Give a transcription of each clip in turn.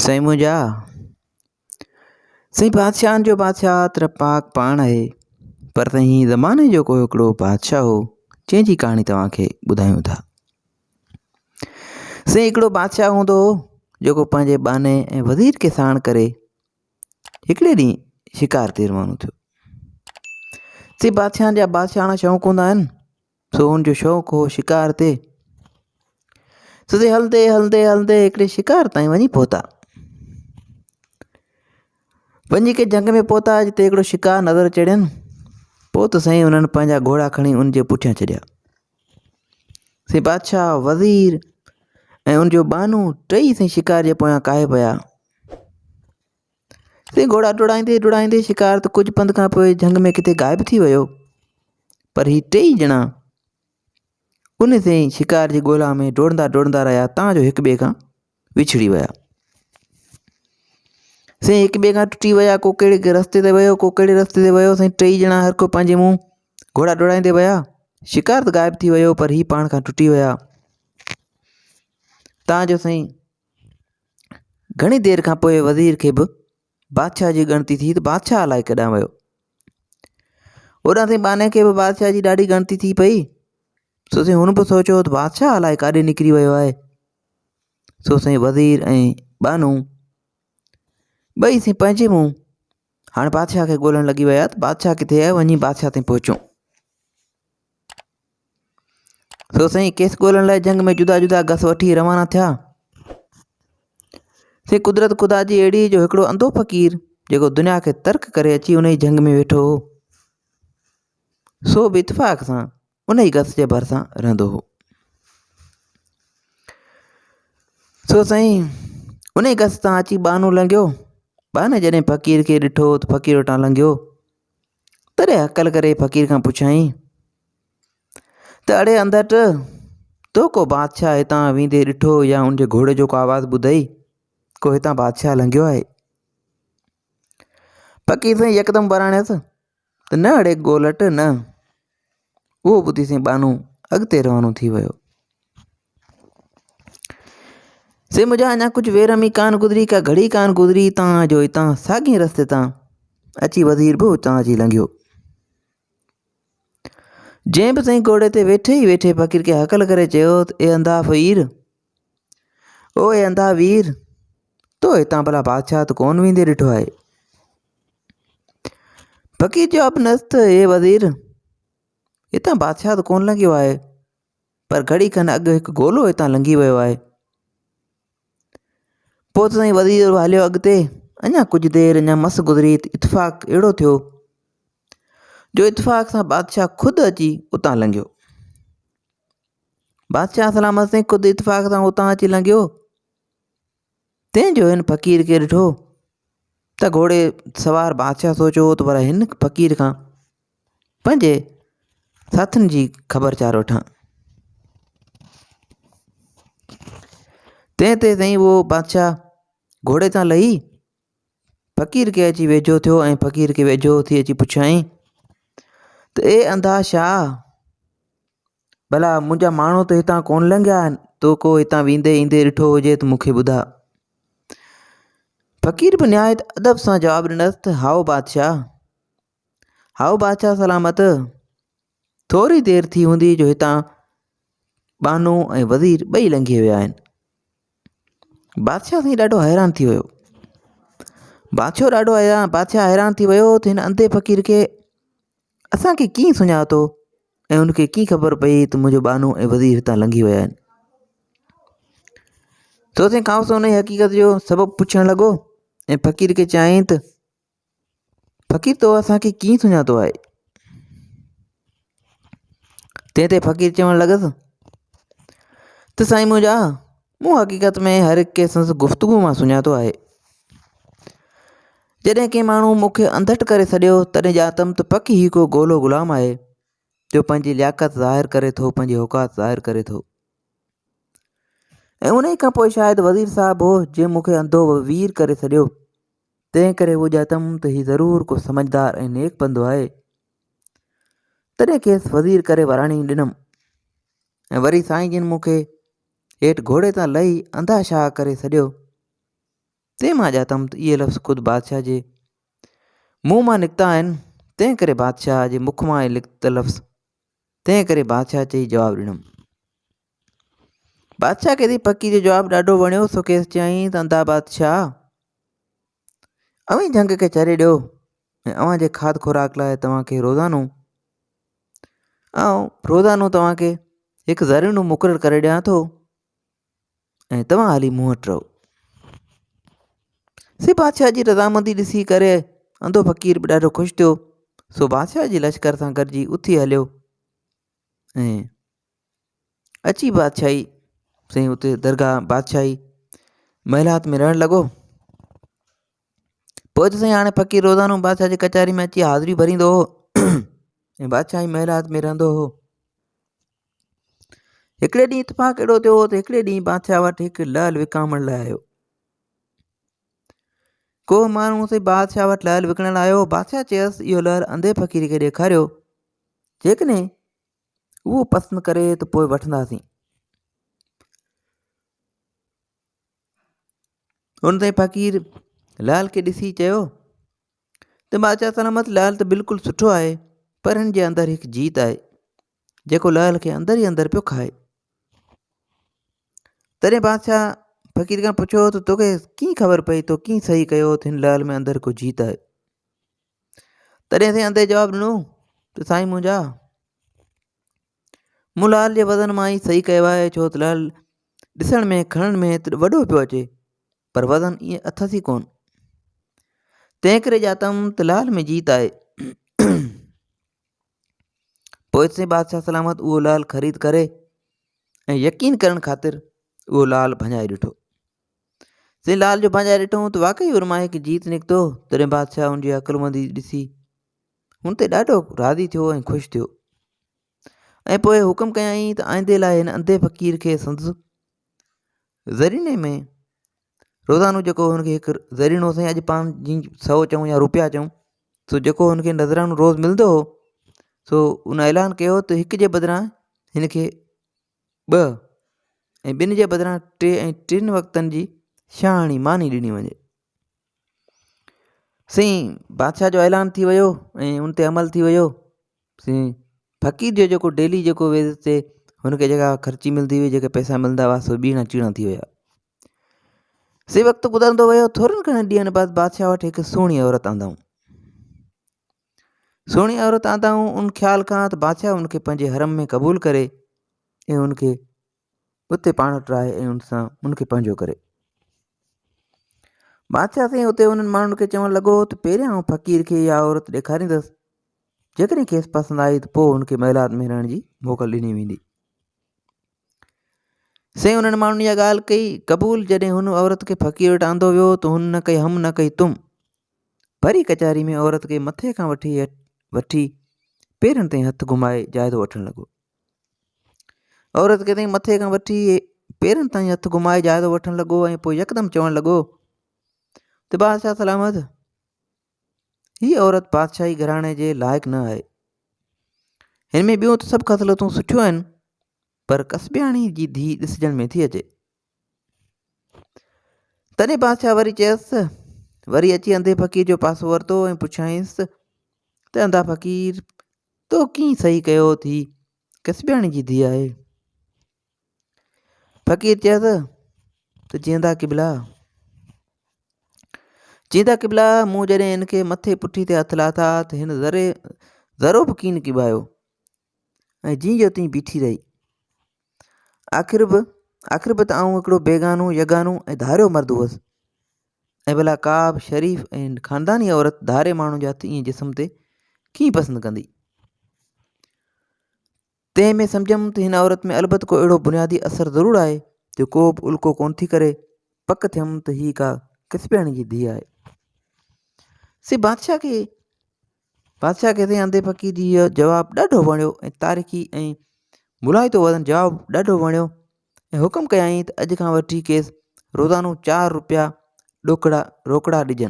साईं मुंहिंजा साईं बादशाहनि जो बादशाह त्रिपाक पाण आहे, पर साईं ज़माने जो को हिकिड़ो बादशाह हो जंहिंजी कहाणी तव्हांखे ॿुधायूं था। साईं हिकिड़ो बादशाह हूंदो हो जेको पंहिंजे बाने ऐं वज़ीर खे साण करे हिकिड़े ॾींहुं शिकार ते रवानो थियो। साईं बादशाहनि जा बादशाहणा शौक़ु हूंदा आहिनि, सो हुनजो शौक़ु हो शिकार ते। सो हलंदे हलंदे हलंदे हिकिड़े शिकार ताईं वञी पहुता। वञी के जंग में पहुता जिते हिकिड़ो शिकार नज़र चढ़ियनि। पोइ त साईं उन्हनि पंहिंजा घोड़ा खणी उनजे पुठियां छॾिया। साईं बादशाह, वज़ीर ऐं उनजो बानू टई साईं शिकार जे पोयां काहे पिया। साईं घोड़ा डुड़ाईंदे डुड़ाईंदे शिकार त कुझु पंध खां पोइ जंग में किथे ग़ाइबु थी वियो, पर ही टई ॼणा उन साईं शिकार जी ॻोल्हा में डोड़ंदा डोड़ंदा रहिया, तां जो हिक ॿिए खां विछड़ी विया। साईं हिक ॿिए खां टुटी विया, को कहिड़े रस्ते ते वियो, को कहिड़े रस्ते ते वियो। साईं टई ॼणा हर को पंहिंजे मुंहुं घोड़ा डोड़ाईंदे विया। शिकार त ग़ाइबु थी वियो, पर ही पाण खां टुटी विया। तव्हांजो साईं घणी देरि खां पोइ वज़ीर खे बि बादशाह जी ॻणती थी, त बादशाह अलाए केॾांहुं वियो। होॾां साईं बाने खे बि बादशाह जी ॾाढी ॻणती थी पई। सो साईं हुन बि सोचियो त बादशाह अलाए काॾे निकिरी वियो आहे। सो साईं वज़ीर ऐं बानू ॿई साईं पंहिंजे मुंहुं हाणे बादशाह खे ॻोल्हण लॻी विया त बादशाह किथे आहे, वञी बादशाह ताईं पहुचूं। सो साईं केस ॻोल्हण लाइ जंग में जुदा जुदा गस वठी रवाना थिया। साईं कुदरत ख़ुदा जी अहिड़ी जो हिकिड़ो अंधो फ़क़ीर जेको दुनिया खे तर्क करे अची उन ई जंग में वेठो हो, सो बि इतफ़ाक़ सां उन ई गस जे भरिसां रहंदो हो। सो साईं उन ई गस तां अची बानू लंघियो। बाने जॾहिं फ़क़ीर खे ॾिठो त फ़क़ीर वटां लंघियो, तॾहिं हकल करे फ़क़ीर खां पुछाईं त अड़े अंधट, तो को बादशाह हितां वेंदे ॾिठो या उनजे घोड़े जो को आवाज़ु ॿुधई, को हितां बादशाह लंघियो आहे? फ़क़ीर साईं यकदमि बराणियसि त न अड़े ॻोलट न। उहो ॿुधी साईं बानू अॻिते रवानो थी वियो। साईं मुंहिंजा अञा कुझु वेरमी कान गुज़री, का घड़ी कान गुज़री, तां जो हितां साॻिए रस्ते तां अची वज़ीर बि हुतां अची लंघियो। जंहिं बि साईं घोड़े ते वेठे ई वेठे फ़क़ीर खे हकल करे चयो त ए अंधा फ़क़ीर, ओ ए अंधा वीर, तो हितां भला बादशाह त कोन वेंदे ॾिठो आहे। फ़क़ीर जवाबु नसि त ए वज़ीर, हितां बादशाह त कोन लंघियो आहे, पर घड़ी खनि अॻु हिकु गोलो हितां लंघी वियो आहे। पोइ त साईं वज़ीर हलियो अॻिते। अञा कुझु देरि अञा मस गुज़री त इतफ़ाक़ अहिड़ो थियो जो इतफ़ाक़ सां बादशाह ख़ुदि अची उतां लंघियो। बादशाह सलामत साईं ख़ुदि इतफ़ाक़ सां उतां अची लंघियो। तंहिंजो हिन फ़क़ीर खे ॾिठो त घोड़े सवार बादशाह सोचियो त पर हिन फ़क़ीर खां पंहिंजे साथियुनि जी ख़बरचार वठां। तंहिं ते साईं उहो बादशाह घोड़े तां लही फ़क़ीर खे अची वेझो थियो ऐं फ़क़ीर खे वेझो थी अची पुछाईं त ए अंधा शाह, भला मुंहिंजा माण्हू त हितां कोन लंघिया आहिनि, तो को हितां वेंदे ईंदे ॾिठो हुजे त मूंखे ॿुधा। फ़क़ीर बि निहायत अदब सां जवाबु ॾिनसि त हाओ बादशाह, हाओ बादशाह सलामत, थोरी देरि थी हूंदी जो हितां बानू ऐं वज़ीर ॿई लंघी विया आहिनि। बादशाह साईं ॾाढो हैरान थी वियो। बादशाह हैरान थी वियो त हिन अंधे फ़क़ीर खे असांखे कीअं सुञातो ऐं उनखे कीअं ख़बर पई त मुंहिंजो बानू ऐं वज़ीर हितां लंघी विया आहिनि। तो साईं खां उन जी हक़ीक़त जो सबबु पुछणु लॻो ऐं फ़क़ीर खे चयाईं त फ़क़ीर तो असांखे कीअं सुञातो आहे? तंहिं ते फ़क़ीर चवणु लॻसि त साईं मुंहिंजा, मूं हक़ीक़त में हर हिक खे संदसि गुफ़्तगू मां सुञातो आहे। जॾहिं कंहिं माण्हू मूंखे अंधट करे छॾियो तॾहिं ॼातमि त पकी ही को गोलो ग़ुलाम आहे जो पंहिंजी लियाक़त ज़ाहिर करे थो, पंहिंजी औकात ज़ाहिर करे थो। ऐं उन ई खां पोइ शायदि वज़ीर साहिबु हो जंहिं मूंखे अंधो वीर करे छॾियो। तंहिं करे उहो ॼातमि त हीउ ज़रूरु को समझदार ऐं नेक बंदो आहे। तॾहिं खेसि वज़ीर करे वराणी ॾिनमि ऐं वरी साईं जिन मूंखे हेठि घोड़े तां लही अंधा शाह करे छॾियो, तंहिं मां ॼातमि त इहे लफ़्ज़ ख़ुदि बादशाह जे मुंहं मां निकिता आहिनि, तंहिं करे बादशाह जे मुख मां निकितल लफ़्ज़, तंहिं करे बादशाह चई जवाबु ॾिनमि। बादशाह खे फ़क़ीर जो जवाबु ॾाढो वणियो। सो खेसि चयईं त अंधा बादशाह, अवी झंग खे चरे ॾियो ऐं अव्हां जे खाद खुराक लाइ तव्हांखे रोज़ानो तव्हांखे हिकु ज़रीनो मुक़ररु करे ॾियां थो ऐं तव्हां हाली मूं वटि रहो। से बादशाह जी रज़ामंदी ॾिसी करे अंधो फ़क़ीर बि ॾाढो ख़ुशि थियो। सो बादशाह जी लश्कर सां गॾिजी उथी हलियो ऐं अची बादशाही साईं उते दरगाह बादशाही महिलात में रहणु लॻो। पोइ त साईं हाणे फ़क़ीर रोज़ानो बादशाह जी कचहरी में अची हाज़िरी भरींदो हो ऐं बादशाही महिलात में रहंदो हो। हिकिड़े ॾींहुं इत्तेफ़ाक़ अहिड़ो थियो त हिकिड़े ॾींहुं बादशाह वटि हिकु लहल विकामण लाइ आयो। को माण्हू से बादशाह वटि लहल विकिणण लाइ आयो। बादशाह चयसि इहो लहल अंधे फ़क़ीर खे ॾेखारियो, जेकॾहिं उहो पसंदि करे त पोइ वठंदासीं। उन ते फ़क़ीर लहल खे ॾिसी चयो त बादशाह सलामत, लहल त बिल्कुलु सुठो आहे, पर हिन जे अंदरि हिकु जीत आहे जेको लहल खे अंदरि ई अंदरि पियो खाए। तॾहिं बादशाह फ़क़ीर खां पुछियो त तोखे कीअं ख़बर पई, तो कीअं सही कयो त हिन लहल में अंदरि को जीत आहे? तॾहिं साईं अंधे जवाबु ॾिनो त साईं मुंहिंजा, मूं लहल जे वज़न मां ई सही कयो आहे, छो त लहल ॾिसण में खणण में त वॾो पियो अचे, पर वज़न ईअं अथसि ई कोन। तंहिं करे ॼातमि त लहल में जीत आहे। पोइ से बादशाह सलामत उहो लहल ख़रीद करे ऐं यकीन करण ख़ातिर उहो लाल भञाए ॾिठो। से लाल जो भञाए ॾिठो त वाक़ई उन मां हिकु जीत निकितो। तॾहिं बादशाह हुनजी अकुलमंदी ॾिसी हुन ते ॾाढो राज़ी थियो ऐं ख़ुशि थियो ऐं पोइ हुकुम कयईं त आईंदे लाइ हिन अंधे फ़क़ीर खे संदसि ज़रीने में रोज़ानो जेको हुनखे हिकु ज़रीनो साईं अॼु पाण जीअं 100 चऊं या रुपया चऊं, सो जेको हुनखे नज़रानो रोज़ु मिलंदो हो, सो उन ऐलान कयो त हिक जे बदिरां हिनखे 2 ऐं 2 जे बदिरां 3 ऐं 3 वक़्तनि जी शाहाणी मानी ॾिनी वञे। साईं बादशाह जो ऐलान थी वियो ऐं उन ते अमल थी वियो। साईं फ़क़ीर जो जेको डेली जेको वेज़ ते हुनखे जेका ख़र्ची मिलंदी हुई, जेके पैसा मिलंदा हुआ, सो ॿीणा चीणा थी विया। से वक़्तु गुज़रंदो वियो। थोरनि घणनि ॾींहंनि बाद बादशाह वटि हिकु सुहिणी औरत आंदाऊं। सुहिणी औरत आंदाऊं उन ख़्याल खां त बादशाह उनखे पंहिंजे हरम में क़बूल करे ऐं उनखे उते पाण वटि रहाए ऐं उन सां उनखे पंहिंजो करे। बादशाह साईं उते उन्हनि माण्हुनि खे चवणु लॻो त पहिरियां फ़क़ीर खे इहा औरत ॾेखारींदसि, जेकॾहिं खेसि पसंदि आई त पोइ हुनखे महिलात में रहण जी मोकल ॾिनी वेंदी। साईं उन्हनि माण्हुनि इहा ॻाल्हि कई क़बूल। जॾहिं हुन औरत खे फ़क़ीर वटि आंदो वियो त हुन न कई हम न कई तुम, भरी कचहरी में औरत खे मथे खां वठी पेरनि ताईं हथु घुमाए जाइज़ो वठणु लॻो। औरत खे ताईं मथे खां वठी पेरनि ताईं हथु घुमाए जाइज़ो वठणु लॻो ऐं पोइ यकदमि चवणु लॻो त बादशाह सलामत, हीअ औरत बादशाही घराणे जे लाइक़ु न आहे। हिन में ॿियूं त सभु ख़सलतूं सुठियूं आहिनि, पर कस्बियाणी जी धीउ ॾिसजण में थी अचे। तॾहिं बादशाह वरी चयसि, वरी अची अंधे फ़क़ीर जो पासो वरितो ऐं पुछाईंसि त अंधा फ़क़ीर, तो कीअं सही कयो थी कस्बियाणी जी धीउ आहे? फ़क़ीर चयसि त जीअंदा क़िबला, मूं जॾहिं हिनखे मथे पुठी ते हथु लाथा त हिन ज़रो बि कीन किबायो ऐं जीअं जो तीअं बीठी रही। आख़िर बि त आऊं हिकिड़ो बेगानो यगानो ऐं धारियो मर्दु हुअसि, ऐं भला का बि शरीफ़ ऐं ख़ानदानी औरत धारे माण्हू जा हथ ईअं जिस्म ते कीअं पसंदि कंदी? तंहिं में सम्झमि त हिन औरत में अलबत को अहिड़ो बुनियादी असरु ज़रूरु आहे जो को बि उल्को कोन थी करे पक थियमि त हीअ का कस्बियाणी जी धीउ आहे। से बादशाह खे साईं अंधे फ़क़ीर जी इहो जवाबु ॾाढो वणियो ऐं तारीख़ी ऐं मुलाहितो वज़न जवाबु ॾाढो वणियो ऐं हुकुम कयईं त अॼु खां वठी खेसि रोज़ानो 4 रुपया रोकड़ा ॾिजनि।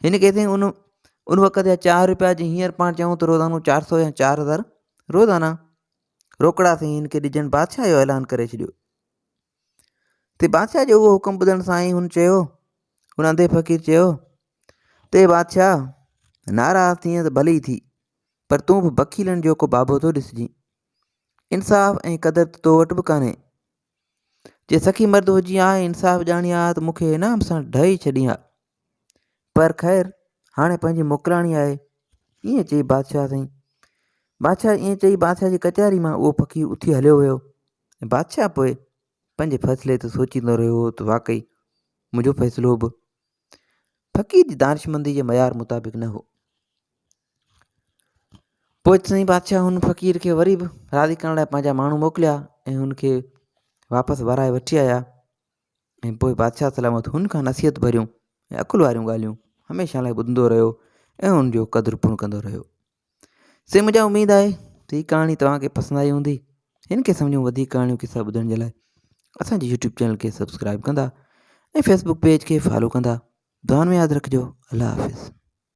हिन खे साईं उन वक़्त जा 4 रुपया जी हींअर पाण चऊं त रोज़ानो 400 या 4000 रोज़ाना रोकड़ा साईं हिन खे ॾिजनि। बादशाह जो ऐलान करे छॾियो। ते बादशाह जो उहो हुकुम ॿुधण सां ई हुन चयो, हुन अंधे फ़क़ीर चयो, ते बादशाह नाराज़ थीअं त भली थी, पर तूं बि वकीलनि जो को बाबो थो ॾिसजांइ। इंसाफ़ ऐं क़दुरु त तो वटि बि कान्हे। जे सखी मर्द हुजी आहे, इंसाफ़ ॼाणी आहे त मूंखे इनाम सां ढही छॾी आहे। पर ख़ैरु हाणे पंहिंजी मोकिलाणी आहे, ईअं चई बादशाह साईं। बादशाह ईअं चई बादशाह जी कचहरी मां उहो फ़क़ीर उथी हलियो वियो ऐं बादशाह पोइ पंहिंजे फ़ैसिले ते सोचींदो रहियो त वाक़ई मुंहिंजो फ़ैसिलो बि फ़क़ीर जी दानिशमंदी जे मयार मुताबिक़ न हो। पोइ साईं बादशाह हुन फ़क़ीर खे वरी बि राज़ी करण लाइ पंहिंजा माण्हू मोकिलिया ऐं हुनखे वापसि वाराए वठी आया। ऐं पोइ बादशाह सलामत हुन खां नसीहत भरियूं ऐं अकुल वारियूं ॻाल्हियूं हमेशह लाइ ॿुधंदो रहियो ऐं हुनजो क़दुरु पूरो कंदो रहियो। से मुंहिंजा उमेदु आहे त हीअ कहाणी तव्हांखे पसंदि आई हूंदी। हिन खे सम्झूं वधीक कहाणियूं किसा ॿुधण जे लाइ असांजे यूट्यूब चैनल खे सब्सक्राइब कंदा ऐं फेसबुक पेज खे फॉलो कंदा। दुआनि में यादि रखिजो। अल्लाह हाफ़िज़।